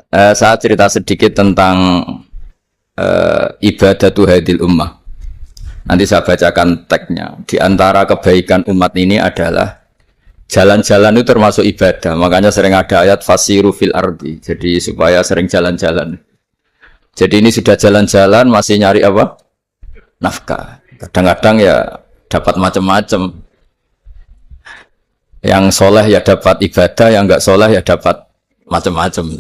Saya cerita sedikit tentang ibadatu hadil ummah. Nanti saya bacakan teksnya. Di antara kebaikan umat ini adalah jalan-jalan itu termasuk ibadah. Makanya sering ada ayat fasiru fil ardi. Jadi supaya sering jalan-jalan. Jadi ini sudah jalan-jalan masih nyari apa? Nafkah. Kadang-kadang ya dapat macam-macam. Yang soleh ya dapat ibadah, yang enggak soleh ya dapat macam-macam.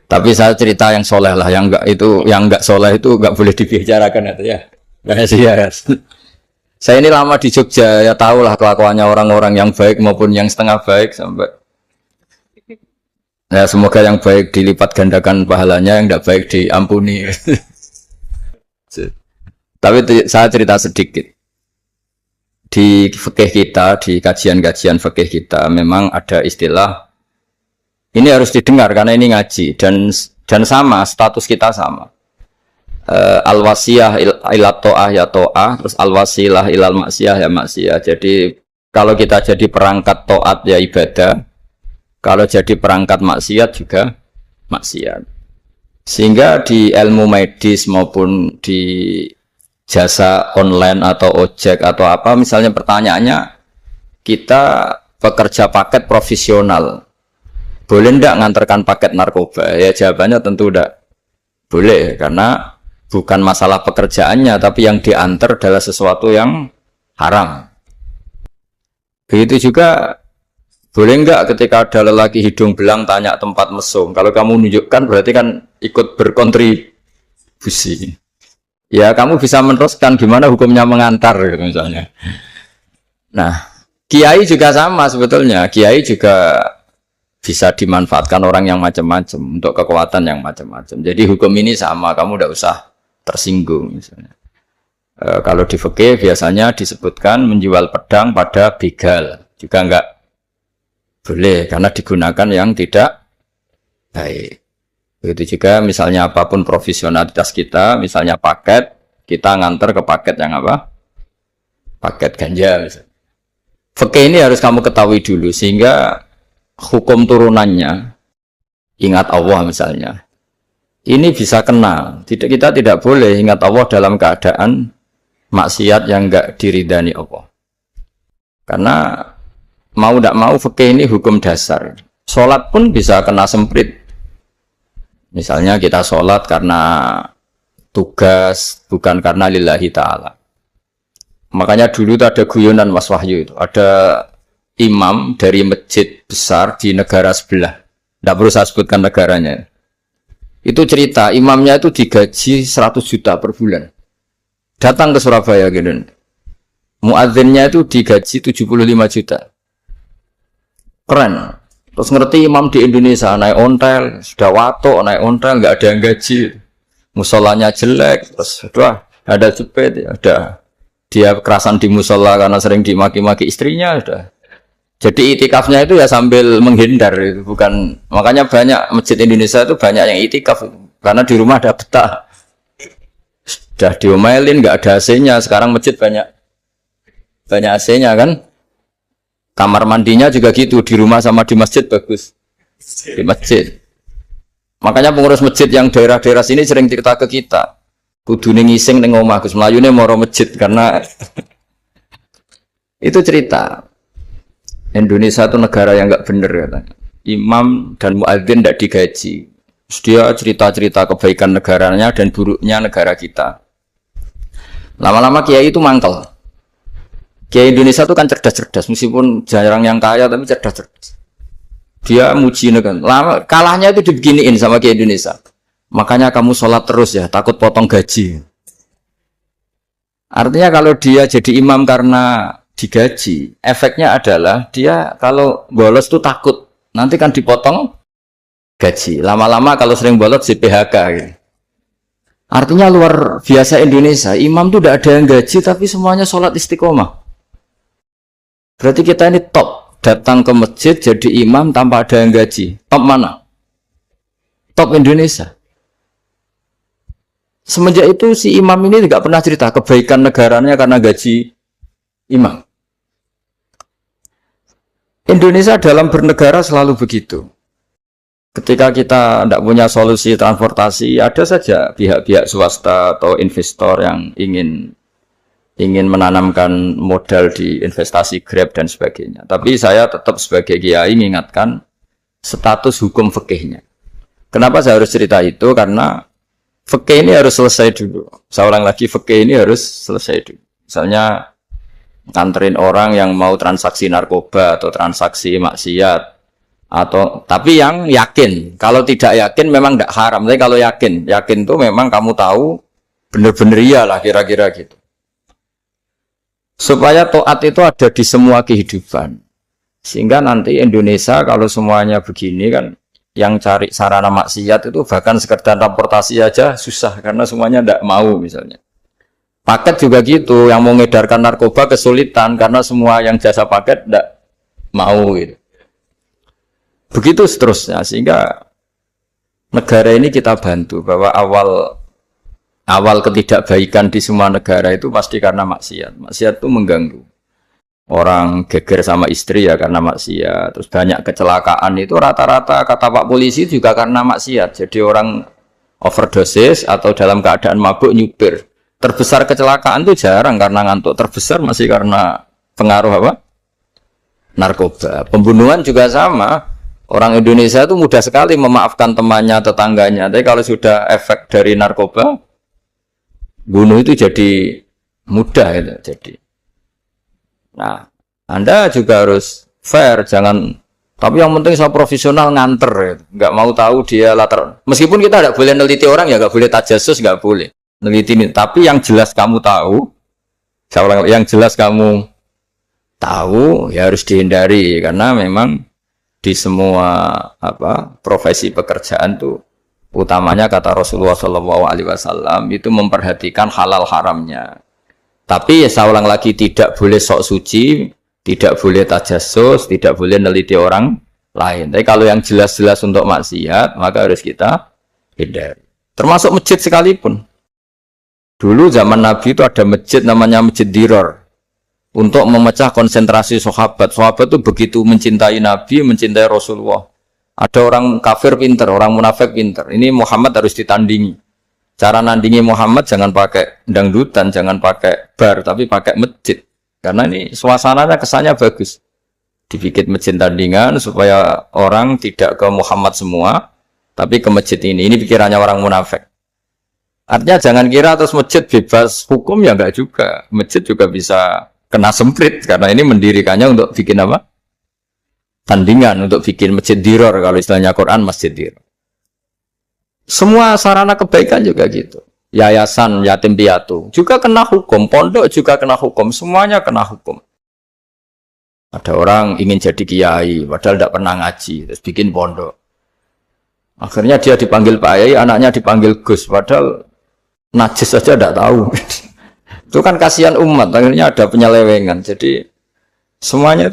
Tapi saya cerita yang soleh lah, yang enggak soleh itu enggak boleh dibicarakan itu ya. Rahasia. Saya ini lama di Jogja, ya tahulah kelakuannya orang-orang yang baik maupun yang setengah baik sampai. Ya semoga yang baik dilipat gandakan pahalanya, yang enggak baik diampuni. Tapi saya cerita sedikit. Di fikih kita, di kajian-kajian fikih kita memang ada istilah ini harus didengar karena ini ngaji dan sama status kita sama. Al-wasiyah ila ta'ah ya ta'ah, terus al-wasilah ilal maksiyah ya maksiyah. Jadi kalau kita jadi perangkat taat ya ibadah, kalau jadi perangkat maksiat juga maksiat. Sehingga di ilmu medis maupun di jasa online atau ojek atau apa, misalnya pertanyaannya kita pekerja paket profesional, boleh ndak ngantarkan paket narkoba? Ya jawabannya tentu ndak boleh, karena bukan masalah pekerjaannya, tapi yang diantar adalah sesuatu yang haram. Begitu juga boleh nggak ketika ada lelaki hidung belang tanya tempat mesum, kalau kamu nunjukkan berarti kan ikut berkontribusi. Ya kamu bisa meneruskan gimana hukumnya mengantar gitu misalnya. Nah, kiai juga sama sebetulnya. Kiai juga bisa dimanfaatkan orang yang macam-macam untuk kekuatan yang macam-macam. Jadi hukum ini sama, kamu tidak usah tersinggung misalnya. Kalau di fikih biasanya disebutkan menjual pedang pada begal juga enggak boleh karena digunakan yang tidak baik. Begitu juga misalnya apapun profesionalitas kita, misalnya paket, kita nganter ke paket yang apa? Paket ganja misalnya. Fikih ini harus kamu ketahui dulu sehingga hukum turunannya, ingat Allah misalnya, ini bisa kena. Kita tidak boleh ingat Allah dalam keadaan maksiat yang enggak diridani Allah. Karena mau tidak mau fikih ini hukum dasar. Sholat pun bisa kena semprit. Misalnya kita sholat karena tugas, bukan karena lillahi ta'ala. Makanya dulu itu ada guyonan Mas Wahyu itu. Ada imam dari masjid besar di negara sebelah. Tidak perlu saya sebutkan negaranya. Itu cerita, imamnya itu digaji 100 juta per bulan. Datang ke Surabaya gitu. Muadzinnya itu digaji 75 juta. Keren. Terus ngerti imam di Indonesia naik ontel, sudah watok naik ontel, nggak ada yang gaji, musolanya jelek, terus ada jepit, ada dia kerasan di musola karena sering dimaki-maki istrinya, sudah. Jadi itikafnya itu ya sambil menghindar, itu bukan. Makanya banyak masjid Indonesia itu banyak yang itikaf, karena di rumah ada betah, sudah diomelin, nggak ada AC-nya. Sekarang masjid banyak AC-nya kan. Kamar mandinya juga gitu, di rumah sama di masjid bagus. Di masjid. Makanya pengurus masjid yang daerah-daerah sini sering cerita ke kita. Kudune ngising ning omah Gus mlayune moro masjid karena itu cerita. Indonesia itu negara yang enggak bener katanya. Imam dan muadzin tidak digaji. Terus dia cerita-cerita kebaikan negaranya dan buruknya negara kita. Lama-lama kiai itu mangkel. Kiai Indonesia itu kan cerdas-cerdas, meskipun jarang yang kaya tapi cerdas-cerdas. Dia muji negara. Lama kalahnya itu dibeginiin sama Kiai Indonesia. Makanya kamu sholat terus ya, takut potong gaji. Artinya kalau dia jadi imam karena digaji, efeknya adalah dia kalau bolos tuh takut nanti kan dipotong gaji. Lama-lama kalau sering bolos di PHK gitu. Artinya luar biasa Indonesia, imam tuh tidak ada yang gaji tapi semuanya sholat istiqomah. Berarti kita ini top, datang ke masjid jadi imam tanpa ada yang gaji. Top mana? Top Indonesia. Semenjak itu si imam ini tidak pernah cerita kebaikan negaranya karena gaji imam. Indonesia dalam bernegara selalu begitu. Ketika kita tidak punya solusi transportasi, ada saja pihak-pihak swasta atau investor yang ingin menanamkan modal di investasi Grab dan sebagainya. Tapi saya tetap sebagai kiai mengingatkan status hukum fikihnya. Kenapa saya harus cerita itu? Karena fikih ini harus selesai dulu. Saya ulang lagi, fikih ini harus selesai dulu. Misalnya nganterin orang yang mau transaksi narkoba atau transaksi maksiat, atau tapi yang yakin. Kalau tidak yakin memang tidak haram. Tapi kalau yakin itu memang kamu tahu benar-benar iyalah kira-kira gitu. Supaya taat itu ada di semua kehidupan. Sehingga nanti Indonesia kalau semuanya begini kan, yang cari sarana maksiat itu bahkan sekedar transportasi aja susah karena semuanya tidak mau misalnya. Paket juga gitu, yang mau mengedarkan narkoba kesulitan karena semua yang jasa paket tidak mau gitu. Begitu seterusnya, sehingga negara ini kita bantu bahwa awal ketidakbaikan di semua negara itu pasti karena maksiat. Maksiat itu mengganggu. Orang geger sama istri ya karena maksiat. Terus banyak kecelakaan itu rata-rata kata Pak Polisi juga karena maksiat. Jadi orang overdosis atau dalam keadaan mabuk nyupir. Terbesar kecelakaan itu jarang karena ngantuk. Terbesar masih karena pengaruh apa? Narkoba. Pembunuhan juga sama. Orang Indonesia itu mudah sekali memaafkan temannya, tetangganya. Tapi kalau sudah efek dari narkoba, bunuh itu jadi mudah itu jadi. Nah, Anda juga harus fair, jangan. Tapi yang penting saya profesional nganter, gitu. Nggak mau tahu dia latar. Meskipun kita nggak boleh neliti orang ya, nggak boleh tajasus, nggak boleh neliti ini. Tapi yang jelas kamu tahu, yang jelas kamu tahu ya harus dihindari karena memang di semua profesi pekerjaan tuh utamanya kata Rasulullah SAW itu memperhatikan halal haramnya. Tapi ya saya ulang lagi tidak boleh sok suci, tidak boleh tajasus, tidak boleh neliti orang lain. Tapi kalau yang jelas-jelas untuk maksiat maka harus kita hindari. Termasuk masjid sekalipun. Dulu zaman Nabi itu ada masjid namanya Masjid Dirar. Untuk memecah konsentrasi sahabat. Sahabat itu begitu mencintai Nabi, mencintai Rasulullah. Ada orang kafir pinter, orang munafik pinter. Ini Muhammad harus ditandingi. Cara nandingi Muhammad jangan pakai dangdutan, jangan pakai bar, tapi pakai masjid. Karena ini suasananya kesannya bagus. Dibikin masjid tandingan supaya orang tidak ke Muhammad semua, tapi ke masjid ini. Ini pikirannya orang munafik. Artinya jangan kira terus masjid bebas hukum ya enggak juga. Masjid juga bisa kena semprit karena ini mendirikannya untuk bikin apa? Tandingan, untuk bikin masjid diror, kalau istilahnya Quran masjid diror. Semua sarana kebaikan juga gitu. Yayasan yatim piatu juga kena hukum, pondok juga kena hukum, semuanya kena hukum. Ada orang ingin jadi kiai padahal tidak pernah ngaji, terus bikin pondok. Akhirnya dia dipanggil Pak Yai, anaknya dipanggil Gus, padahal najis saja tidak tahu. Itu kan kasihan umat, akhirnya ada penyelewengan. Jadi semuanya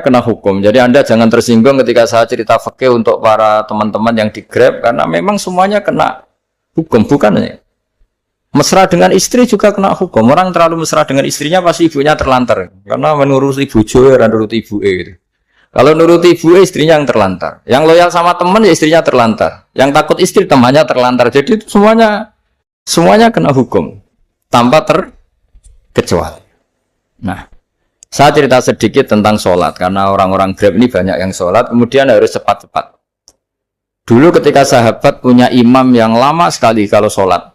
kena hukum. Jadi Anda jangan tersinggung ketika saya cerita fikih untuk para teman-teman yang di Grab, karena memang semuanya kena hukum, bukan ya? Mesra dengan istri juga kena hukum. Orang terlalu mesra dengan istrinya pasti ibunya terlantar, karena menuruti bojo ya nuruti ibuke gitu. Kalau nuruti ibuke istrinya yang terlantar. Yang loyal sama teman ya istrinya terlantar. Yang takut istri temannya terlantar. Jadi itu semuanya kena hukum. Tanpa terkecuali. Nah, saya cerita sedikit tentang sholat karena orang-orang Grab ini banyak yang sholat, kemudian harus cepat-cepat. Dulu ketika sahabat punya imam yang lama sekali kalau sholat,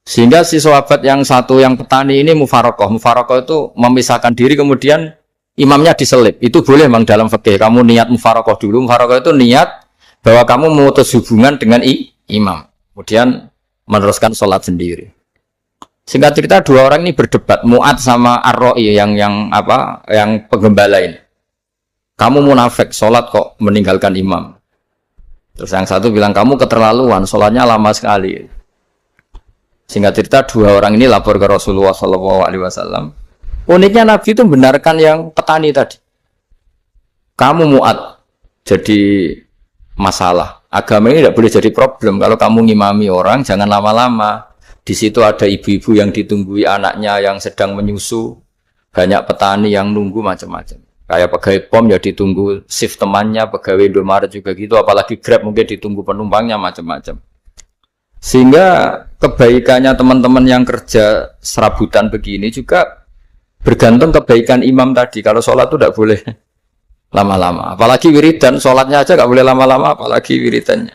sehingga si sahabat yang satu yang petani ini mufarokoh itu memisahkan diri, kemudian imamnya diselip. Itu boleh memang dalam fikih. Kamu niat mufarokoh dulu. Mufarokoh itu niat bahwa kamu memutus hubungan dengan imam, kemudian meneruskan sholat sendiri. Singkat cerita dua orang ini berdebat, Mu'ad sama Ar-Ra'i yang penggembala ini. Kamu munafik, sholat kok meninggalkan imam. Terus yang satu bilang kamu keterlaluan, sholatnya lama sekali. Singkat cerita dua orang ini lapor ke Rasulullah SAW. Uniknya Nabi itu membenarkan yang petani tadi. Kamu Mu'ad jadi masalah. Agama ini tidak boleh jadi problem. Kalau kamu ngimami orang jangan lama-lama. Di situ ada ibu-ibu yang ditunggui anaknya yang sedang menyusu, banyak petani yang nunggu macam-macam. Kayak pegawai POM ya ditunggu shift temannya, pegawai Indomaret juga gitu, apalagi Grab mungkin ditunggu penumpangnya macam-macam. Sehingga kebaikannya teman-teman yang kerja serabutan begini juga bergantung kebaikan imam tadi. Kalau sholat itu tidak boleh lama-lama. Apalagi wiridan, sholatnya aja nggak boleh lama-lama, apalagi wiridannya.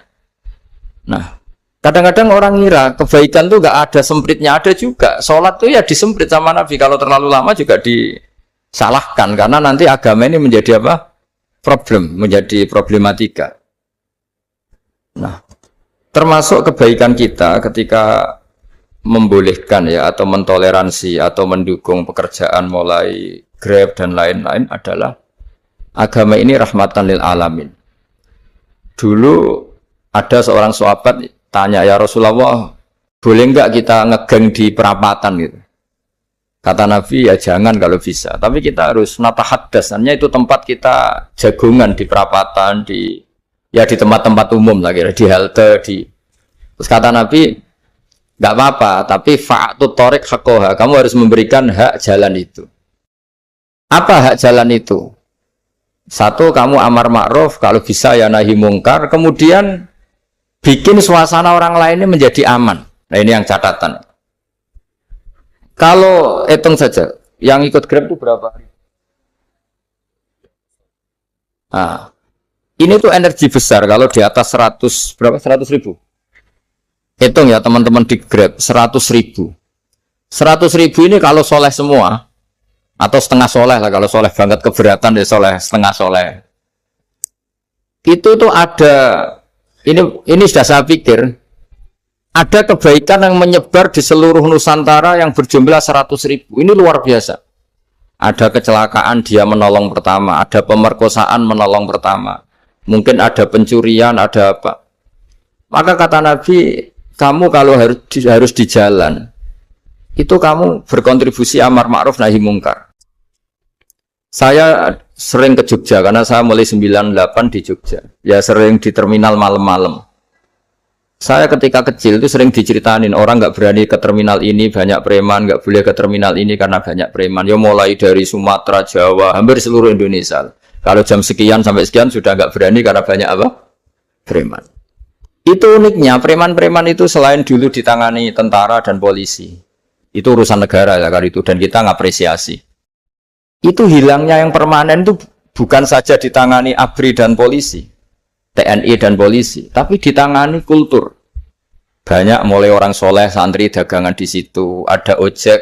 Nah, kadang-kadang orang ngira kebaikan tuh nggak ada sempritnya, ada juga. Sholat tuh ya disemprit sama Nabi. Kalau terlalu lama juga disalahkan karena nanti agama ini menjadi apa? Problem, menjadi problematika. Nah, termasuk kebaikan kita ketika membolehkan ya atau mentoleransi atau mendukung pekerjaan mulai Grab dan lain-lain adalah agama ini rahmatan lil alamin. Dulu ada seorang sahabat tanya, ya Rasulullah, boleh enggak kita ngegeng di perapatan gitu? Kata Nabi, ya jangan kalau bisa. Tapi kita harus natahaddas, hanya itu tempat kita jagungan di perapatan, di tempat-tempat umum lah kira, di halte, Terus kata Nabi, enggak apa-apa, tapi fa'atut thoriq haqqaha, kamu harus memberikan hak jalan itu. Apa hak jalan itu? Satu, kamu amar ma'ruf, kalau bisa ya nahi mungkar, kemudian bikin suasana orang lainnya menjadi aman. Nah ini yang catatan. Kalau hitung saja, yang ikut Grab itu berapa hari? Nah, ini tuh energi besar kalau di atas 100, berapa? 100 ribu. Hitung ya teman-teman di Grab, 100 ribu. 100 ribu ini kalau soleh semua, atau setengah soleh lah, kalau soleh banget keberatan ya soleh, setengah soleh. Itu tuh ada, ini sudah saya pikir, ada kebaikan yang menyebar di seluruh Nusantara yang berjumlah 100 ribu. Ini luar biasa. Ada kecelakaan dia menolong pertama, ada pemerkosaan menolong pertama, mungkin ada pencurian, ada apa. Maka kata Nabi, kamu kalau harus di jalan, itu kamu berkontribusi amar ma'ruf nahi mungkar. Saya sering ke Jogja karena saya mulai 98 di Jogja. Ya sering di terminal malam-malam. Saya ketika kecil itu sering diceritain orang nggak berani ke terminal ini banyak preman, nggak boleh ke terminal ini karena banyak preman. Ya mulai dari Sumatera, Jawa, hampir seluruh Indonesia. Kalau jam sekian sampai sekian sudah nggak berani karena banyak apa? Preman. Itu uniknya preman-preman itu selain dulu ditangani tentara dan polisi, itu urusan negara ya kali itu dan kita ngapresiasi. Itu hilangnya yang permanen itu bukan saja ditangani ABRI dan polisi, TNI dan polisi, tapi ditangani kultur. Banyak mulai orang soleh, santri dagangan di situ, ada ojek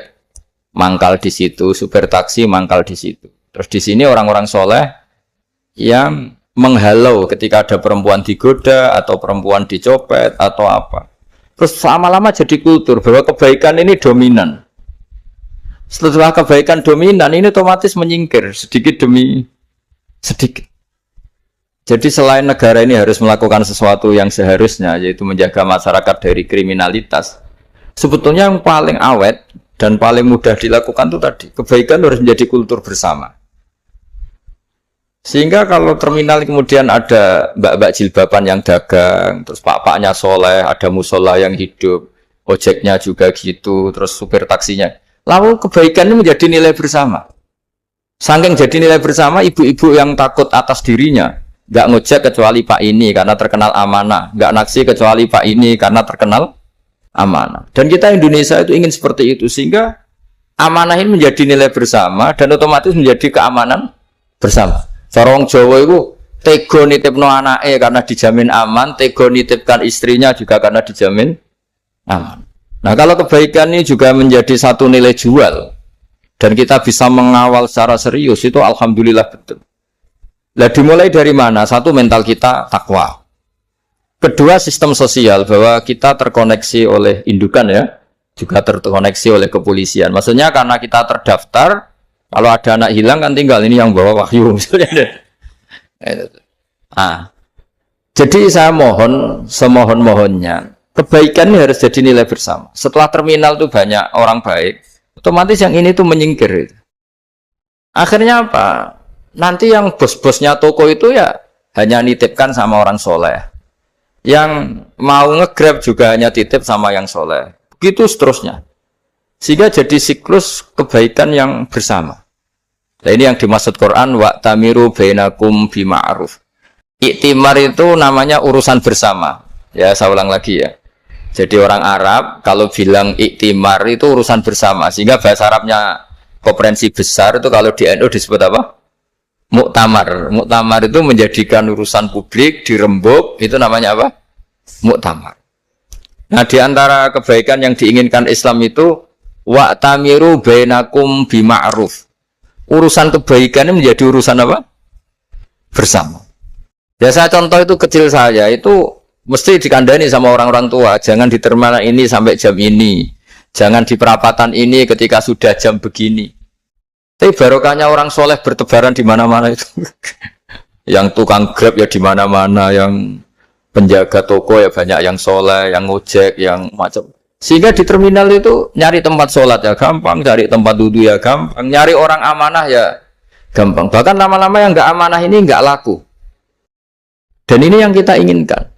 mangkal di situ, supir taksi mangkal di situ. Terus di sini orang-orang soleh yang menghalau ketika ada perempuan digoda atau perempuan dicopet atau apa. Terus lama-lama jadi kultur bahwa kebaikan ini dominan. Setelah kebaikan dominan ini otomatis menyingkir sedikit demi sedikit. Jadi selain negara ini harus melakukan sesuatu yang seharusnya, yaitu menjaga masyarakat dari kriminalitas, sebetulnya yang paling awet dan paling mudah dilakukan itu tadi, kebaikan harus menjadi kultur bersama. Sehingga kalau terminal kemudian ada mbak-mbak jilbaban yang dagang, terus pak-paknya soleh, ada musola yang hidup, ojeknya juga gitu, terus supir taksinya. Lalu kebaikan ini menjadi nilai bersama. Saking jadi nilai bersama, ibu-ibu yang takut atas dirinya, nggak ngojek kecuali pak ini karena terkenal amanah, nggak naksi kecuali pak ini karena terkenal amanah. Dan kita Indonesia itu ingin seperti itu, sehingga amanah ini menjadi nilai bersama dan otomatis menjadi keamanan bersama. Sarong Jawa itu tego nitipno anake karena dijamin aman, tego nitipkan istrinya juga karena dijamin aman. Nah kalau kebaikan ini juga menjadi satu nilai jual dan kita bisa mengawal secara serius, itu alhamdulillah betul. Nah dimulai dari mana? Satu, mental kita takwa. Kedua, sistem sosial, bahwa kita terkoneksi oleh indukan ya, juga terkoneksi oleh kepolisian. Maksudnya karena kita terdaftar, kalau ada anak hilang kan tinggal ini yang bawa wahyu misalnya. Nah, jadi saya mohon, semohon-mohonnya, kebaikan ini harus jadi nilai bersama. Setelah terminal itu banyak orang baik, otomatis yang ini tuh menyingkir. Akhirnya apa? Nanti yang bos-bosnya toko itu ya hanya nitipkan sama orang soleh. Yang mau nge-grab juga hanya titip sama yang soleh. Begitu seterusnya. Sehingga jadi siklus kebaikan yang bersama. Nah, ini yang dimaksud Quran wa tamiru bainakum bima'ruf. Iktimar itu namanya urusan bersama. Ya, saya ulang lagi ya. Jadi orang Arab kalau bilang iktimar itu urusan bersama. Sehingga bahasa Arabnya konferensi besar itu kalau di NU disebut apa? Muktamar. Muktamar itu menjadikan urusan publik dirembuk, itu namanya apa? Muktamar. Nah, di antara kebaikan yang diinginkan Islam itu wa tamiru bainakum bima'ruf. Urusan kebaikan ini menjadi urusan apa? Bersama. Ya saya contoh itu kecil saya itu mesti dikandani sama orang-orang tua. Jangan di terminal ini sampai jam ini. Jangan di perapatan ini ketika sudah jam begini. Tapi barokahnya orang soleh bertebaran di mana-mana itu. Yang tukang Grab ya di mana-mana, yang penjaga toko ya banyak yang soleh, yang ngojek, yang macam. Sehingga di terminal itu nyari tempat sholat ya gampang, cari tempat duduk ya gampang, nyari orang amanah ya gampang. Bahkan lama-lama yang nggak amanah ini nggak laku. Dan ini yang kita inginkan.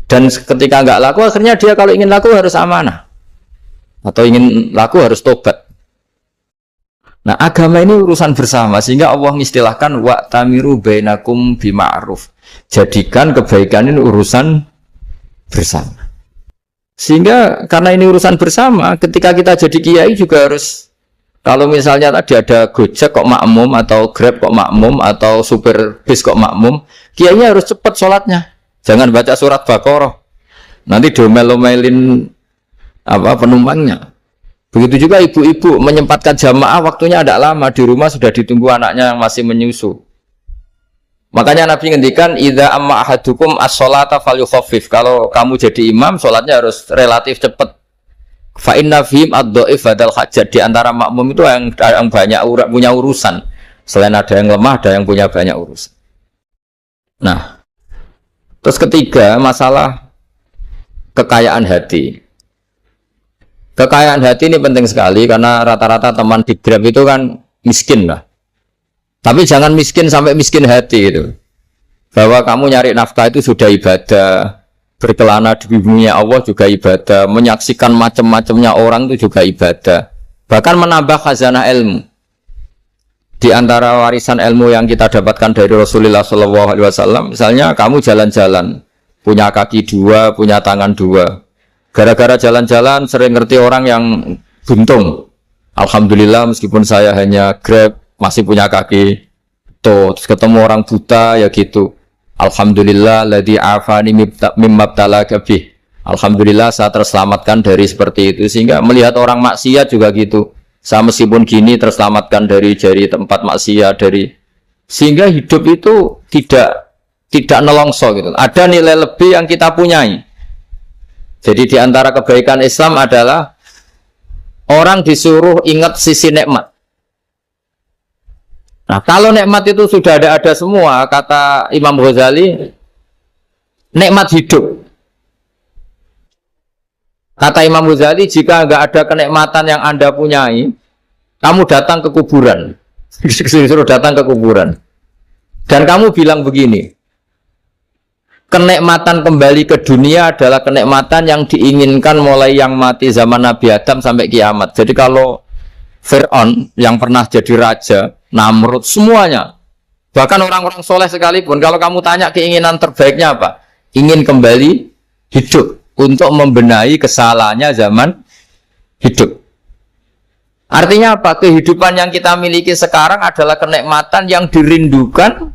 Dan ketika nggak laku, akhirnya dia kalau ingin laku harus amanah. Atau ingin laku harus tobat. Nah, agama ini urusan bersama. Sehingga Allah mengistilahkan wa tamiru bainakum bima'ruf. Jadikan kebaikan ini urusan bersama. Sehingga karena ini urusan bersama, ketika kita jadi kiai juga harus, kalau misalnya tadi ada Gojek kok makmum, atau Grab kok makmum, atau supir bis kok makmum, kiainya harus cepat sholatnya. Jangan baca surat Baqarah. Nanti domel-domelin penumpangnya. Begitu juga ibu-ibu menyempatkan jamaah, waktunya tidak lama, di rumah sudah ditunggu anaknya yang masih menyusu. Makanya Nabi ngendikan idza amma ahadukum as-sholata falyukhaffif. Kalau kamu jadi imam, sholatnya harus relatif cepat. Fa inna fihim ad-dhaif badal hajat. Di antara makmum itu yang banyak punya urusan. Selain ada yang lemah, ada yang punya banyak urusan. Nah, terus ketiga, masalah kekayaan hati. Kekayaan hati ini penting sekali karena rata-rata teman di Grab itu kan miskin lah. Tapi jangan miskin sampai miskin hati itu. Bahwa kamu nyari nafkah itu sudah ibadah, berkelana di bumi Allah juga ibadah, menyaksikan macam-macamnya orang itu juga ibadah. Bahkan menambah khazanah ilmu. Di antara warisan ilmu yang kita dapatkan dari Rasulullah SAW, misalnya kamu jalan-jalan, punya kaki dua, punya tangan dua. Gara-gara jalan-jalan sering ngerti orang yang buntung. Alhamdulillah meskipun saya hanya Grab, masih punya kaki terus ketemu orang buta ya gitu. Alhamdulillah ladzi afani mimma btalaka bih. Alhamdulillah saya terselamatkan dari seperti itu. Sehingga melihat orang maksiat juga gitu. Saya meskipun gini terselamatkan dari tempat maksiat, sehingga hidup itu tidak nelongso gitu. Ada nilai lebih yang kita punyai. Jadi di antara kebaikan Islam adalah orang disuruh ingat sisi nikmat. Nah, kalau nikmat itu sudah ada semua, kata Imam Ghazali, nikmat hidup. Kata Imam Ghazali, jika nggak ada kenikmatan yang Anda punyai, kamu datang ke kuburan. Disuruh datang ke kuburan. Dan kamu bilang begini, kenikmatan kembali ke dunia adalah kenikmatan yang diinginkan mulai yang mati zaman Nabi Adam sampai kiamat. Jadi kalau Fir'aun yang pernah jadi raja, Namrud, semuanya, bahkan orang-orang soleh sekalipun, kalau kamu tanya keinginan terbaiknya apa? Ingin kembali hidup untuk membenahi kesalahannya zaman hidup. Artinya apa? Kehidupan yang kita miliki sekarang adalah kenikmatan yang dirindukan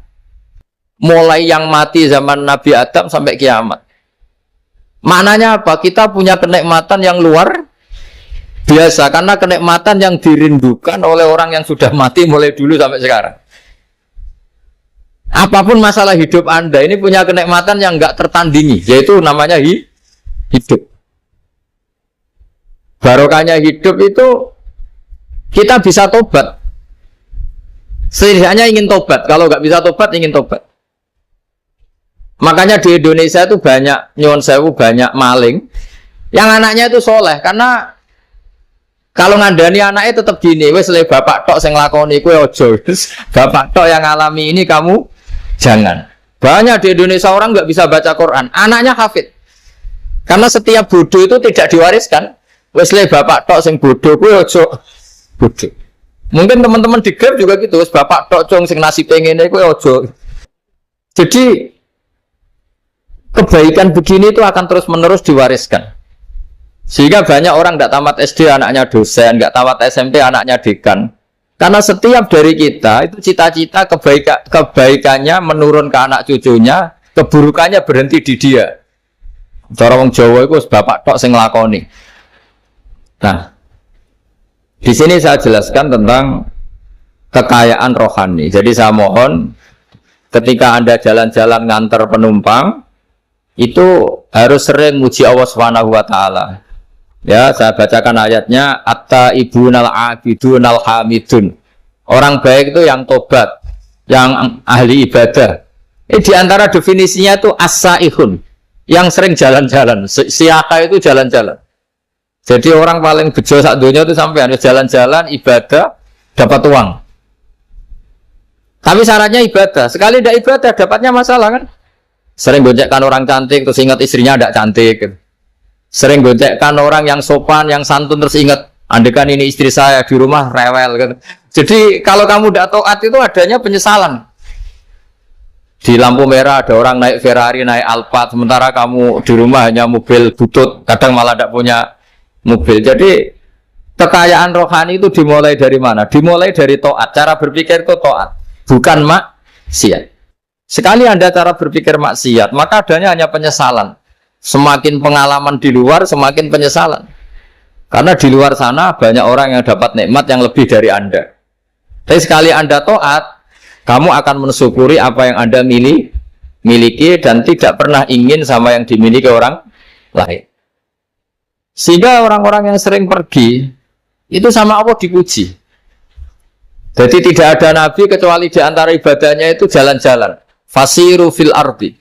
mulai yang mati zaman Nabi Adam sampai kiamat. Maknanya apa? Kita punya kenikmatan yang luar biasa karena kenikmatan yang dirindukan oleh orang yang sudah mati mulai dulu sampai sekarang. Apapun masalah hidup Anda ini punya kenikmatan yang enggak tertandingi, yaitu namanya hidup. Barokahnya hidup itu kita bisa tobat. Setidaknya ingin tobat. Kalau enggak bisa tobat, ingin tobat. Makanya di Indonesia itu banyak nyuwun sewu, banyak maling yang anaknya itu soleh karena kalau ngandani anaknya tetap gini, wes le bapak tok sing nglakoni kowe aja. Bapak tok yang alami ini kamu jangan. Banyak di Indonesia orang nggak bisa baca Quran, anaknya hafid. Karena setiap bodoh itu tidak diwariskan. Wes le bapak tok sing bodoh kowe aja bodoh. Mungkin teman-teman di Grab juga gitu, bapak tok cong sing nasi pengen iku ojo. Jadi kebaikan begini itu akan terus-menerus diwariskan. Sehingga banyak orang nggak tamat SD anaknya dosen, nggak tamat SMP anaknya dekan. Karena setiap dari kita itu cita-cita kebaikannya menurun ke anak cucunya, keburukannya berhenti di dia. Cara wong Jawa itu bapak tok sing nglakoni. Nah, di sini saya jelaskan tentang kekayaan rohani. Jadi saya mohon ketika Anda jalan-jalan nganter penumpang itu harus sering muji Allah Subhanahu wa taala. Ya, saya bacakan ayatnya at-taibunal abidunal hamidun. Orang baik itu yang tobat, yang ahli ibadah. Di antara definisinya itu as-saihun, yang sering jalan-jalan. Siaka itu jalan-jalan. Jadi orang paling bejo sak dunia itu sampai harus jalan-jalan ibadah dapat uang. Tapi syaratnya ibadah. Sekali tidak ibadah dapatnya masalah kan? Sering gojekkan orang cantik terus ingat istrinya tidak cantik. Sering gojekkan orang yang sopan, yang santun terus ingat andekan ini istri saya di rumah rewel kan. Jadi kalau kamu tidak taat itu adanya penyesalan. Di lampu merah ada orang naik Ferrari, naik Alphard, sementara kamu di rumah hanya mobil butut, kadang malah tidak punya mobil. Jadi kekayaan rohani itu dimulai dari mana? Dimulai dari taat. Cara berpikir itu taat, bukan maksiat. Sekali Anda cara berpikir maksiat, maka adanya hanya penyesalan. Semakin pengalaman di luar, semakin penyesalan. Karena di luar sana banyak orang yang dapat nikmat yang lebih dari Anda. Tapi sekali Anda taat, kamu akan mensyukuri apa yang Anda miliki dan tidak pernah ingin sama yang dimiliki orang lain. Sehingga orang-orang yang sering pergi, itu sama Allah dipuji. Jadi tidak ada nabi kecuali di antara ibadahnya itu jalan-jalan. Fasiru fil ardi.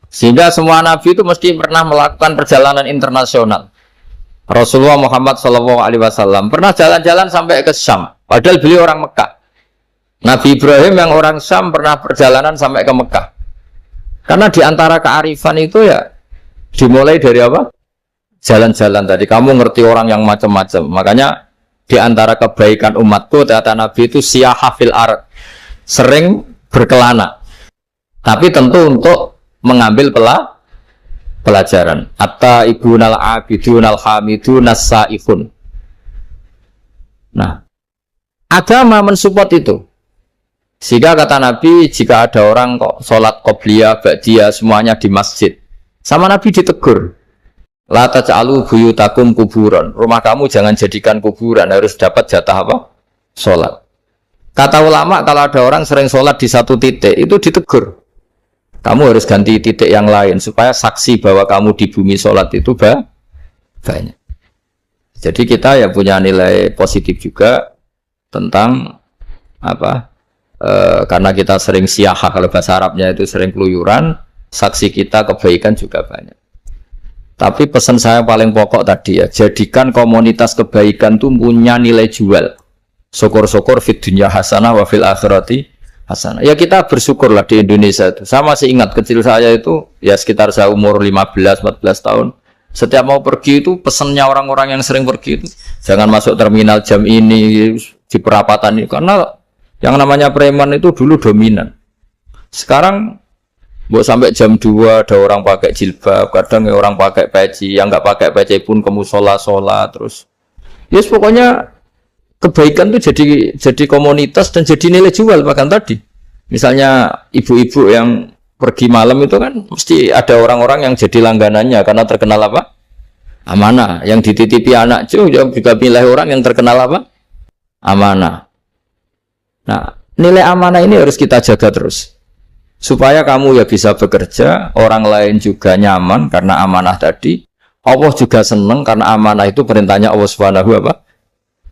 Sehingga semua nabi itu mesti pernah melakukan perjalanan internasional. Rasulullah Muhammad SAW pernah jalan-jalan sampai ke Syam. Padahal beliau orang Mekah. Nabi Ibrahim yang orang Syam pernah perjalanan sampai ke Mekah. Karena di antara kearifan itu ya dimulai dari apa? Jalan-jalan tadi. Kamu ngerti orang yang macam-macam. Makanya di antara kebaikan umatku, kata Nabi itu siyaha fil ard. Sering berkelana. Tapi tentu untuk mengambil pelajaran. At-taibunal abidunal hamidunas saifun. Nah, agama mensupport itu. Sehingga kata Nabi, jika ada orang kok sholat qobliyah, ba'diyah, semuanya di masjid. Sama Nabi ditegur. La taj'alu buyutakum kuburan. Rumah kamu jangan jadikan kuburan, harus dapat jatah apa? Sholat. Kata ulama, kalau ada orang sering sholat di satu titik, itu ditegur. Kamu harus ganti titik yang lain, supaya saksi bahwa kamu di bumi sholat itu banyak. Jadi kita ya punya nilai positif juga tentang apa? Karena kita sering siyaha, kalau bahasa Arabnya itu sering keluyuran, saksi kita kebaikan juga banyak. Tapi pesan saya paling pokok tadi ya, jadikan komunitas kebaikan itu punya nilai jual. Syukur-syukur fid dunya hasanah wa fil akhirati hasanah. Ya kita bersyukurlah di Indonesia itu. Saya masih ingat kecil saya itu ya sekitar saya umur 15-14 tahun. Setiap mau pergi itu pesannya orang-orang yang sering pergi itu jangan masuk terminal jam ini di perapatan ini, karena yang namanya preman itu dulu dominan. Sekarang sampai jam 2 ada orang pakai jilbab, kadang orang pakai peci, yang nggak pakai peci pun ke musola terus. Yes, pokoknya kebaikan itu jadi komunitas dan jadi nilai jual. Bahkan tadi misalnya ibu-ibu yang pergi malam itu kan mesti ada orang-orang yang jadi langganannya karena terkenal apa? Amanah. Yang dititipi anak juga pilih orang yang terkenal apa? Amanah. Nah, nilai amanah ini harus kita jaga terus supaya kamu ya bisa bekerja, orang lain juga nyaman karena amanah tadi. Allah juga senang karena amanah itu perintahnya Allah Subhanahu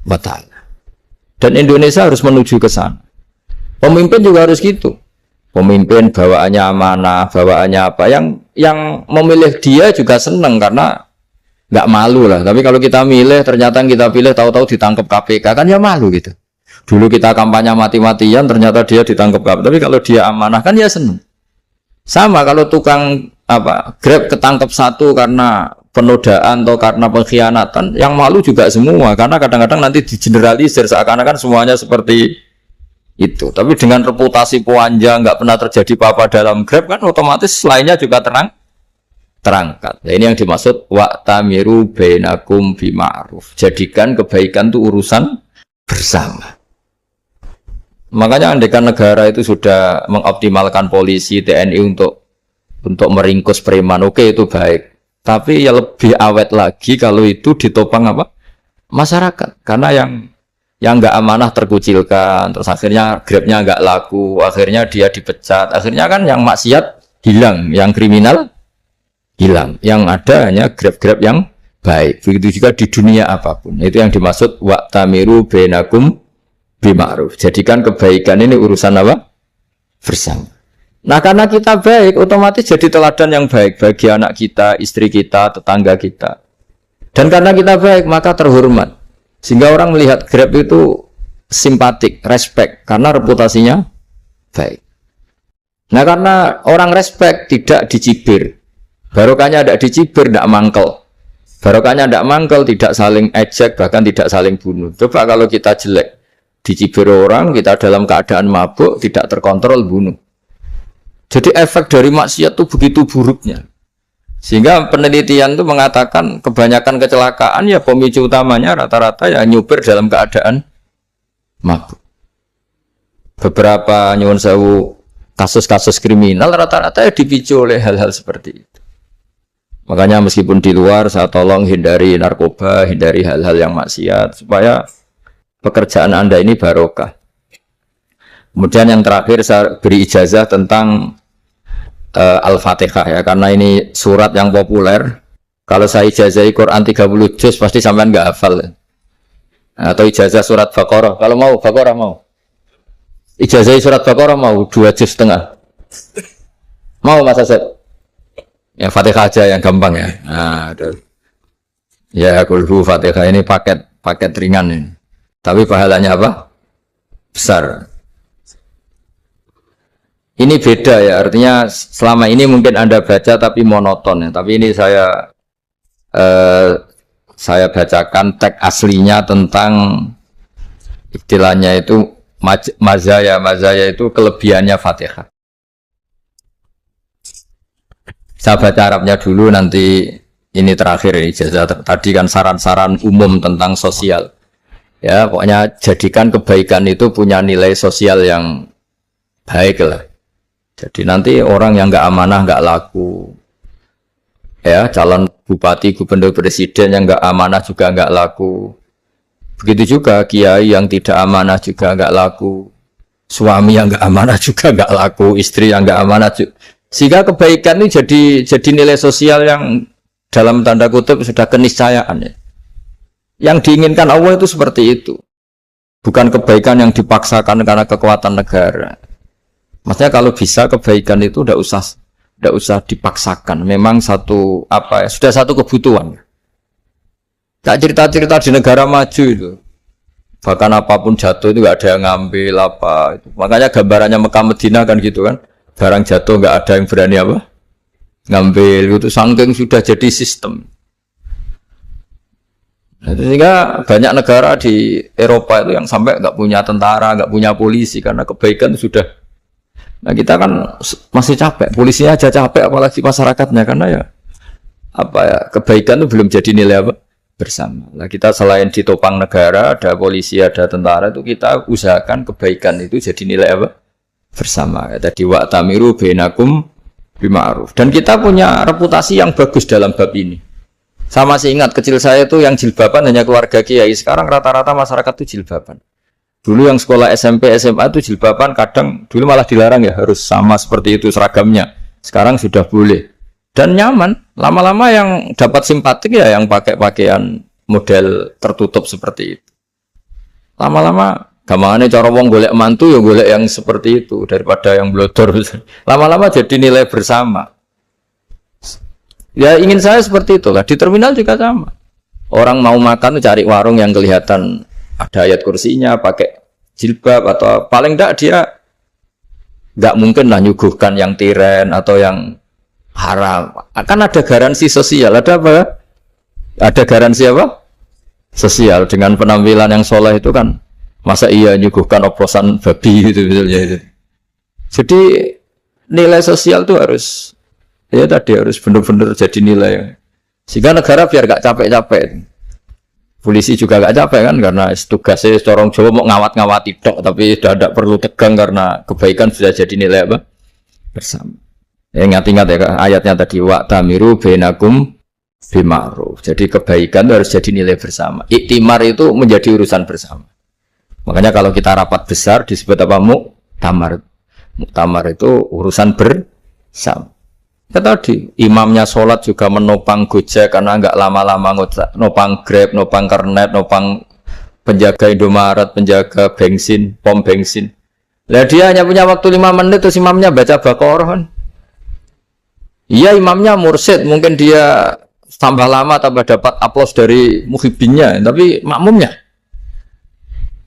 wa ta'ala. Dan Indonesia harus menuju ke sana. Pemimpin juga harus gitu. Pemimpin bawaannya amanah, bawaannya apa? Yang memilih dia juga senang karena nggak malu lah. Tapi kalau kita milih, ternyata kita pilih tahu-tahu ditangkap KPK, kan ya malu gitu. Dulu kita kampanye mati-matian, ternyata dia ditangkap KPK. Tapi kalau dia amanah kan ya senang. Sama kalau tukang Grab ketangkep satu karena penodaan atau karena pengkhianatan, yang malu juga semua. Karena kadang-kadang nanti digeneralisir seakan-akan semuanya seperti itu. Tapi dengan reputasi panjang, nggak pernah terjadi apa-apa dalam Grab kan otomatis lainnya juga terangkat. Nah, ini yang dimaksud wa'tamiru bainakum bima'ruf. Jadikan kebaikan itu urusan bersama. Makanya andekan negara itu sudah mengoptimalkan polisi, TNI untuk meringkus preman, oke itu baik. Tapi ya lebih awet lagi kalau itu ditopang apa? Masyarakat. Karena yang nggak amanah terkucilkan, terus akhirnya Grabnya nggak laku, akhirnya dia dipecat, akhirnya kan yang maksiat hilang, yang kriminal hilang, yang ada hanya Grab-Grab yang baik. Begitu juga di dunia apapun. Itu yang dimaksud wa'tamiru bainakum bima'ruf. Jadikan kebaikan ini urusan apa? Bersama. Nah karena kita baik, otomatis jadi teladan yang baik bagi anak kita, istri kita, tetangga kita. Dan karena kita baik, maka terhormat. Sehingga orang melihat Grab itu simpatik, respect, karena reputasinya baik. Nah karena orang respect, tidak dicibir. Barokahnya tidak dicibir, tidak mangkel. Barokahnya tidak mangkel, tidak saling ejek, bahkan tidak saling bunuh. Coba kalau kita jelek, dicibir orang, kita dalam keadaan mabuk, tidak terkontrol, bunuh. Jadi efek dari maksiat itu begitu buruknya. Sehingga penelitian itu mengatakan kebanyakan kecelakaan ya pemicu utamanya rata-rata ya nyupir dalam keadaan mabuk. Beberapa nyuwun sewu kasus-kasus kriminal rata-rata ya dipicu oleh hal-hal seperti itu. Makanya meskipun di luar saya tolong hindari narkoba, hindari hal-hal yang maksiat supaya pekerjaan Anda ini barokah. Kemudian yang terakhir saya beri ijazah tentang Al-Fatihah ya, karena ini surat yang populer. Kalau saya ijazahi Quran 30 juz pasti sampean nggak hafal. Atau ijazah surat Baqarah. Kalau mau Baqarah mau. Ijazahi surat Baqarah mau 2 juz setengah. Mau Mas Asep? Ya Fatihah aja yang gampang ya. Nah, aduh. Ya kulhu Fatihah ini paket ringan ini. Tapi pahalanya apa? Besar. Ini beda ya, artinya selama ini mungkin Anda baca tapi monoton ya. Tapi ini saya bacakan teks aslinya tentang istilahnya itu mazaya itu kelebihannya Fatihah. Saya baca Arabnya dulu, nanti ini terakhir ini ijazah. Tadi kan saran-saran umum tentang sosial. Ya, pokoknya jadikan kebaikan itu punya nilai sosial yang baik lah. Jadi nanti orang yang nggak amanah nggak laku, ya calon bupati, gubernur, presiden yang nggak amanah juga nggak laku. Begitu juga kiai yang tidak amanah juga nggak laku, suami yang nggak amanah juga nggak laku, istri yang nggak amanah juga. Sehingga kebaikan ini jadi nilai sosial yang dalam tanda kutip sudah keniscayaan ya. Yang diinginkan Allah itu seperti itu, bukan kebaikan yang dipaksakan karena kekuatan negara. Maksudnya kalau bisa kebaikan itu tidak usah dipaksakan. Memang sudah satu kebutuhan. Tak cerita-cerita di negara maju itu. Bahkan apapun jatuh itu nggak ada yang ngambil apa. Itu. Makanya gambarannya Mekah Medina kan gitu kan. Barang jatuh nggak ada yang berani apa ngambil. Itu saking sudah jadi sistem. Nah, sehingga banyak negara di Eropa itu yang sampai nggak punya tentara, nggak punya polisi karena kebaikan sudah. Nah kita kan masih capek, polisinya aja capek, apalagi masyarakatnya karena ya kebaikan itu belum jadi nilai apa bersama. Nah kita selain ditopang negara, ada polisi, ada tentara itu kita usahakan kebaikan itu jadi nilai apa bersama. Tadi wa'tamiru bainakum bima'ruf. Dan kita punya reputasi yang bagus dalam bab ini. Saya masih ingat kecil saya itu yang jilbaban hanya keluarga kiai. Sekarang rata-rata masyarakat itu jilbaban. Dulu yang sekolah SMP, SMA itu jilbaban kadang dulu malah dilarang ya, harus sama seperti itu seragamnya. Sekarang sudah boleh. Dan nyaman. Lama-lama yang dapat simpatik ya yang pakai pakaian model tertutup seperti itu. Lama-lama gampangane cara wong golek mantu ya golek yang seperti itu daripada yang blodor. Lama-lama jadi nilai bersama. Ya ingin saya seperti itulah. Di terminal juga sama. Orang mau makan cari warung yang kelihatan ada ayat kursinya, pakai jilbab atau paling enggak dia enggak mungkin lah nyuguhkan yang tiren atau yang haram. Kan ada garansi sosial, ada apa? Ada garansi apa? Sosial dengan penampilan yang soleh itu kan masa iya nyuguhkan oplosan babi gitu misalnya itu. Jadi nilai sosial itu harus ya tadi harus benar-benar jadi nilai. Sehingga negara biar gak capek-capek. Polisi juga gak capek kan karena tugasnya corong Jawa mau ngawat-ngawati tok tapi sudah tidak perlu tegang karena kebaikan sudah jadi nilai apa? Bersama. Ya, ingat-ingat ya ayatnya tadi wa tamiru bainakum bima'ruf. Jadi kebaikan itu harus jadi nilai bersama. Iktimar itu menjadi urusan bersama. Makanya kalau kita rapat besar disebut apa? Muktamar. Muktamar itu urusan bersama. Ya tadi imamnya sholat juga menopang Gojek karena nggak lama-lama nopang Grab, nopang Kernet, nopang penjaga Indomaret, penjaga bensin, pom bensin. Lah dia hanya punya waktu 5 menit terus imamnya baca Baqarah kan. Iya imamnya mursyid, mungkin dia tambah lama tambah dapat aplaus dari muhibbinnya, tapi makmumnya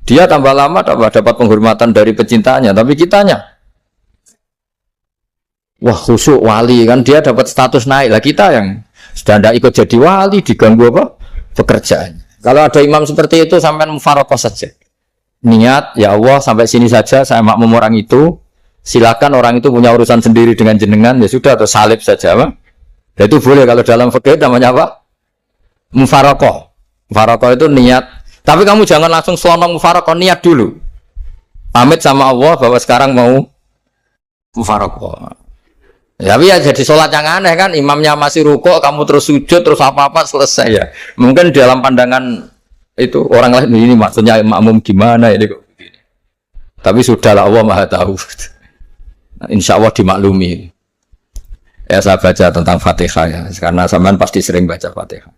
dia tambah lama tambah dapat penghormatan dari pecintanya, tapi kitanya wah khusyuk wali kan dia dapat status naik lah, kita yang sudah tidak ikut jadi wali diganggu apa pekerjaan. Kalau ada imam seperti itu sampai mufaroqah saja, niat ya Allah sampai sini saja saya makmum orang itu, silakan orang itu punya urusan sendiri dengan jenengan ya sudah, atau salib saja apa. Itu boleh kalau dalam fikih namanya apa? Mufaroqah. Mufaroqah itu niat. Tapi kamu jangan langsung selonong mufaroqah, niat dulu. Pamit sama Allah bahwa sekarang mau mufaroqah. Ya, tapi ya jadi sholat yang aneh kan, imamnya masih rukuk, kamu terus sujud, terus apa-apa selesai ya. Mungkin dalam pandangan itu orang lain ini maksudnya makmum gimana ini kok begini. Tapi sudahlah Allah Maha tahu. Insya Allah dimaklumi. Ya saya baca tentang Fatihah ya, karena sampean pasti sering baca Fatihah.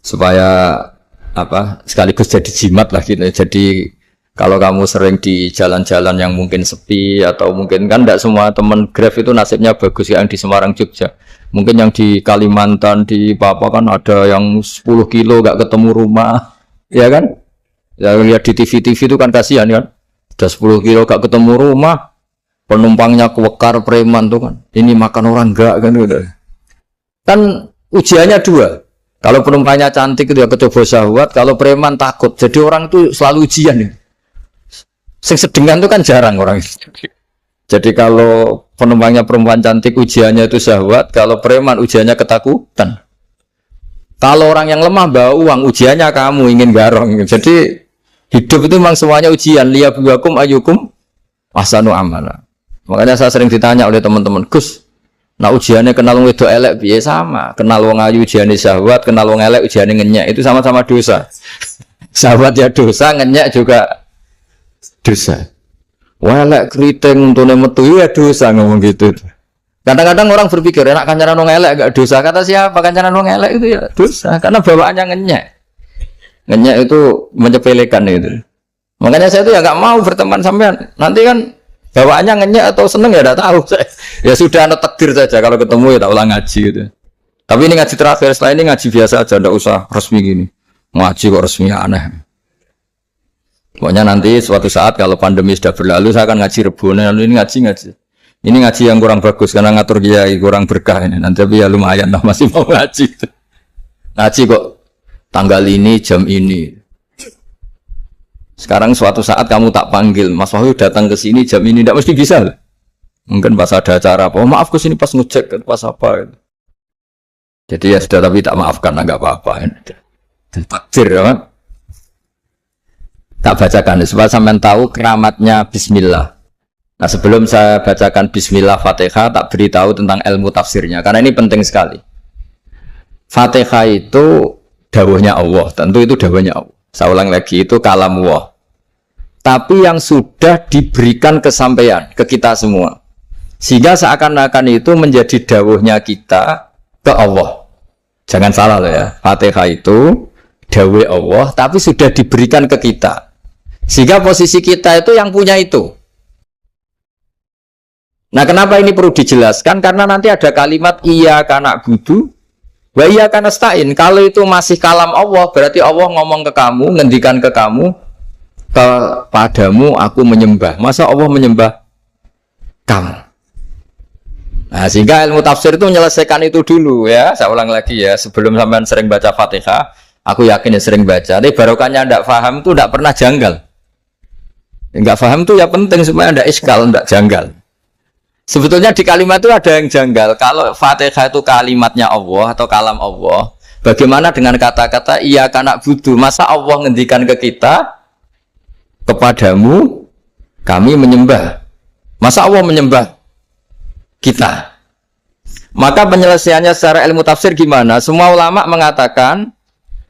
Supaya apa? Sekaligus jadi jimat lah gitu. Jadi kalau kamu sering di jalan-jalan yang mungkin sepi atau mungkin kan tidak semua teman Grab itu nasibnya bagus yang di Semarang Jogja. Mungkin yang di Kalimantan di Papua kan ada yang 10 kilo gak ketemu rumah, ya kan? Ya lihat di TV-TV itu kan kasihan kan. Udah 10 kilo gak ketemu rumah. Penumpangnya kewekar preman tuh kan, ini makan orang enggak kan udah. Kan ujiannya dua. Kalau penumpangnya cantik itu ya kecoba syahwat, kalau preman takut. Jadi orang itu selalu ujian nih. Sing sedengan itu kan jarang orang. Jadi kalau penumpangnya perempuan cantik ujiannya itu syahwat, kalau preman ujiannya ketakutan. Kalau orang yang lemah bawa uang ujiannya kamu ingin garong. Jadi hidup itu memang semuanya ujian. Liyabluwakum ayyukum ahsanu amala. Makanya saya sering ditanya oleh teman-teman, Gus, nah ujiannya kenal wong wedok elek piye? Sama, kenal wong ayu ujiannya syahwat, kenal wong elek ujiannya ngenyek, itu sama-sama dosa. Syahwat ya dosa, ngenyek juga dosa. Wah elek keriting untune metu ya dosa ngomong gitu. Kadang-kadang orang berpikir enak kancanan wong elek enggak dosa. Kata siapa kancanan wong elek itu ya dosa, karena bawaannya ngenyek. Ngenyek itu menyepelekan itu. Makanya saya itu ya enggak mau berteman sampean. Nanti kan bawaannya ngenyek atau seneng ya tidak tahu. Ya sudah ada takdir saja kalau ketemu ya tak ulang ngaji gitu. Tapi ini ngaji terakhir, setelah ini ngaji biasa aja, tidak usah resmi gini. Ngaji kok resmi aneh. Pokoknya nanti suatu saat kalau pandemi sudah berlalu saya akan ngaji Rebone, lalu ini ngaji. Ini ngaji yang kurang bagus karena ngatur kiai kurang berkah ini. Nanti tapi ya lumayan lah masih mau ngaji. Ngaji kok tanggal ini jam ini. Sekarang suatu saat kamu tak panggil, Mas Wahyu datang ke sini jam ini, tidak mesti bisa. Mungkin pas ada acara apa, oh, maaf ke sini pas ngecek, pas apa. Jadi ya sudah, tapi tak maafkan, enggak apa-apa. Takdir, ya. Tak bacakan, supaya sampean tahu keramatnya Bismillah. Nah sebelum saya bacakan Bismillah Fatihah, tak beritahu tentang ilmu tafsirnya, karena ini penting sekali. Fatihah itu dawuhnya Allah, tentu itu dawuhnya Allah. Saya ulang lagi, itu kalam Allah. Tapi yang sudah diberikan kesampaian ke kita semua, sehingga seakan-akan itu menjadi dawuhnya kita ke Allah. Jangan salah loh ya, Fatihah itu dawuh Allah tapi sudah diberikan ke kita, sehingga posisi kita itu yang punya itu. Nah kenapa ini perlu dijelaskan? Karena nanti ada kalimat iya kana budu wa iya kana stain. Kalau itu masih kalam Allah, berarti Allah ngomong ke kamu, ngendikan ke kamu, kepadamu aku menyembah. Masa Allah menyembah kamu? Nah, sehingga ilmu tafsir itu menyelesaikan itu dulu ya. Saya ulang lagi ya, sebelum sampean sering baca Fatihah, aku yakin ya sering baca. Tapi barokahnya ndak paham itu ndak pernah janggal. Enggak paham itu ya penting supaya ndak iskal, ndak janggal. Sebetulnya di kalimat itu ada yang janggal. Kalau Fatihah itu kalimatnya Allah atau kalam Allah, bagaimana dengan kata-kata iya kana budu? Masa Allah ngendikan ke kita, kepadamu kami menyembah. Masa Allah menyembah kita? Maka penyelesaiannya secara ilmu tafsir gimana? Semua ulama mengatakan,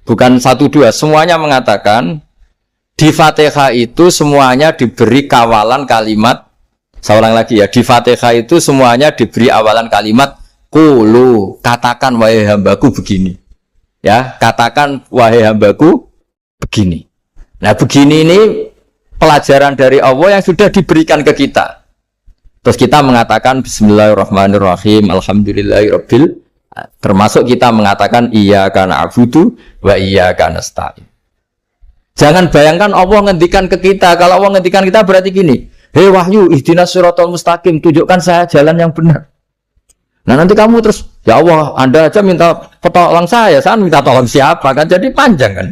bukan satu dua, semuanya mengatakan di Fatihah itu semuanya diberi kawalan kalimat. Saya ulang lagi ya, di Fatihah itu semuanya diberi awalan kalimat qulu, katakan wahai hambaku begini. Ya, katakan wahai hambaku begini. Nah, begini ini pelajaran dari Allah yang sudah diberikan ke kita. Terus kita mengatakan bismillahirrahmanirrahim, alhamdulillahirabbil, termasuk kita mengatakan iyyaka na'budu wa iyyaka nasta'in. Jangan bayangkan Allah ngendikan ke kita. Kalau Allah ngendikan kita berarti gini, hei wahyu ihdinas siratal mustaqim, tunjukkan saya jalan yang benar. Nah nanti kamu terus, ya Allah, Anda aja minta tolong saya minta tolong siapa kan, jadi panjang kan.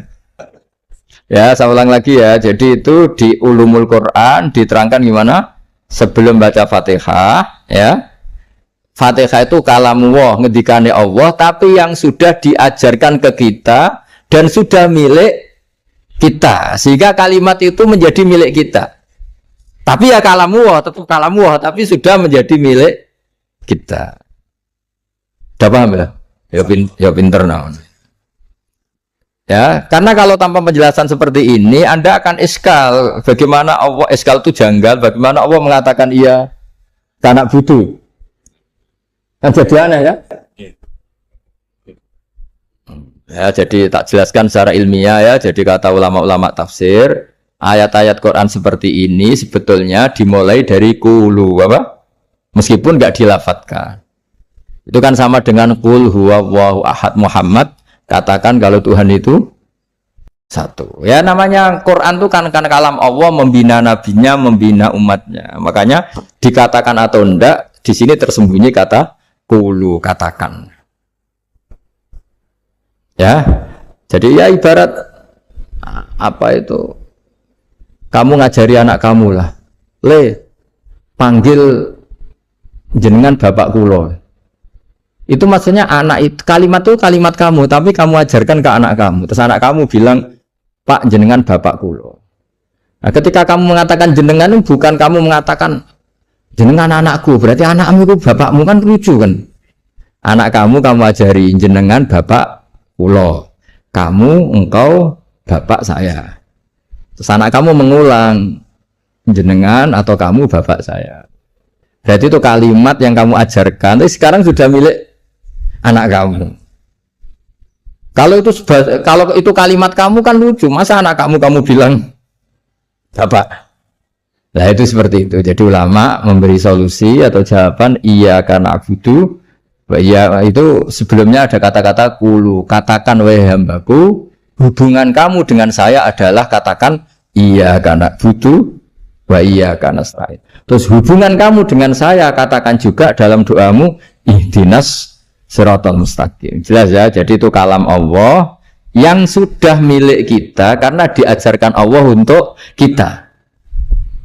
Ya, saya ulang lagi ya. Jadi itu di Ulumul Quran diterangkan gimana? Sebelum baca Fatihah, ya. Fatihah itu kalamullah, ngendikane Allah, tapi yang sudah diajarkan ke kita dan sudah milik kita. Sehingga kalimat itu menjadi milik kita. Tapi ya kalamullah, tetap kalamullah, tapi sudah menjadi milik kita. Udah paham ya? Ya pinter naon. Ya, karena kalau tanpa penjelasan seperti ini, Anda akan iskal. Bagaimana Allah, iskal itu janggal, bagaimana Allah mengatakan iya karena butuh. Kan jadi aneh ya? Ya, jadi tak jelaskan secara ilmiah ya. Jadi kata ulama-ulama tafsir, ayat-ayat Quran seperti ini sebetulnya dimulai dari qulu, apa? Meskipun nggak dilafatkan. Itu kan sama dengan qul huwallahu ahad Muhammad. Katakan kalau Tuhan itu satu. Ya namanya Quran itu kan kalam Allah, membina nabinya, membina umatnya. Makanya dikatakan atau enggak, di sini tersembunyi kata qulu, katakan. Ya. Jadi ya ibarat apa itu? Kamu ngajari anak kamu lah. Panggil jenengan bapak kula. Itu maksudnya anak itu, kalimat itu kalimat kamu, tapi kamu ajarkan ke anak kamu. Terus anak kamu bilang, Pak jenengan bapak kulo. Nah, ketika kamu mengatakan jenengan, bukan kamu mengatakan jenengan anakku, berarti anakmu itu bapakmu, kan lucu kan? Anak kamu ajari jenengan bapak kulo. Kamu, engkau, bapak saya. Terus anak kamu mengulang, jenengan atau kamu bapak saya. Berarti itu kalimat yang kamu ajarkan, tapi sekarang sudah milik anak kamu. Kalau itu kalimat kamu kan lucu. Masa anak kamu bilang bapak? Nah itu seperti itu. Jadi ulama memberi solusi atau jawaban iya karena abudu. Iya itu sebelumnya ada kata-kata qulu. Katakan wahai hambaku, hubungan kamu dengan saya adalah katakan iya karena abudu wa iya karena nasta'in. Terus hubungan kamu dengan saya katakan juga dalam doamu ihdinas siratal mustaqim. Jelas ya, jadi itu kalam Allah yang sudah milik kita karena diajarkan Allah untuk kita.